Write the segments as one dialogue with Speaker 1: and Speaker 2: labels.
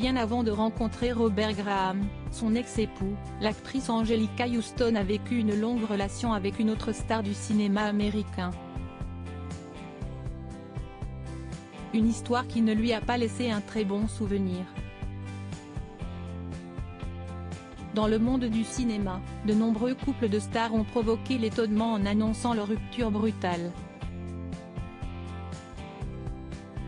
Speaker 1: Bien avant de rencontrer Robert Graham, son ex-époux, l'actrice Angelica Houston a vécu une longue relation avec une autre star du cinéma américain. Une histoire qui ne lui a pas laissé un très bon souvenir. Dans le monde du cinéma, de nombreux couples de stars ont provoqué l'étonnement en annonçant leur rupture brutale.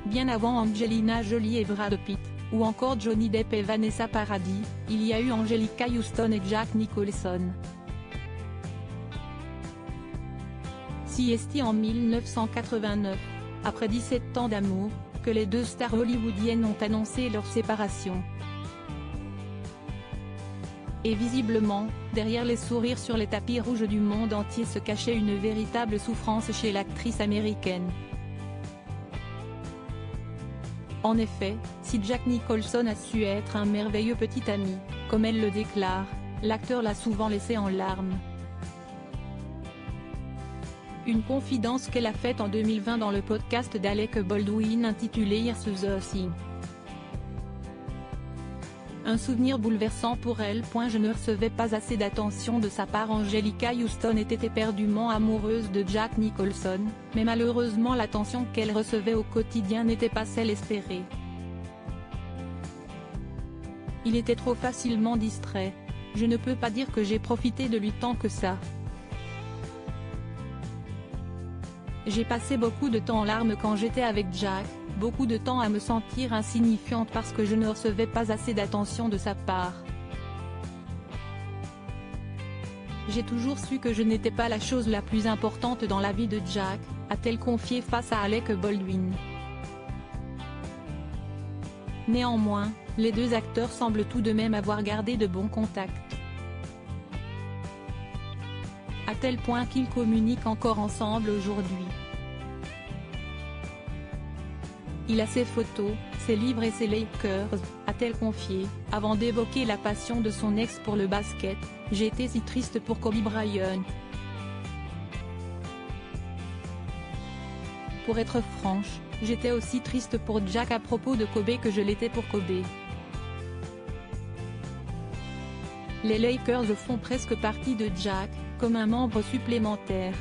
Speaker 1: Bien avant Angelina Jolie et Brad Pitt, ou encore Johnny Depp et Vanessa Paradis, il y a eu Angelica Houston et Jack Nicholson. C'est en 1989, après 17 ans d'amour, que les deux stars hollywoodiennes ont annoncé leur séparation. Et visiblement, derrière les sourires sur les tapis rouges du monde entier se cachait une véritable souffrance chez l'actrice américaine. En effet, si Jack Nicholson a su être un merveilleux petit ami, comme elle le déclare, l'acteur l'a souvent laissé en larmes. Une confidence qu'elle a faite en 2020 dans le podcast d'Alec Baldwin intitulé Here's the Thing. Un souvenir bouleversant pour elle. Je ne recevais pas assez d'attention de sa part. Angelica Houston était éperdument amoureuse de Jack Nicholson, mais malheureusement l'attention qu'elle recevait au quotidien n'était pas celle espérée. Il était trop facilement distrait. Je ne peux pas dire que j'ai profité de lui tant que ça. J'ai passé beaucoup de temps en larmes quand j'étais avec Jack, beaucoup de temps à me sentir insignifiante parce que je ne recevais pas assez d'attention de sa part. J'ai toujours su que je n'étais pas la chose la plus importante dans la vie de Jack, a-t-elle confié face à Alec Baldwin. Néanmoins, les deux acteurs semblent tout de même avoir gardé de bons contacts. À tel point qu'ils communiquent encore ensemble aujourd'hui. Il a ses photos, ses livres et ses Lakers, a-t-elle confié, avant d'évoquer la passion de son ex pour le basket. J'ai été si triste pour Kobe Bryant. Pour être franche, j'étais aussi triste pour Jack à propos de Kobe que je l'étais pour Kobe. Les Lakers font presque partie de Jack, comme un membre supplémentaire.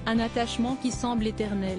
Speaker 1: Un attachement qui semble éternel.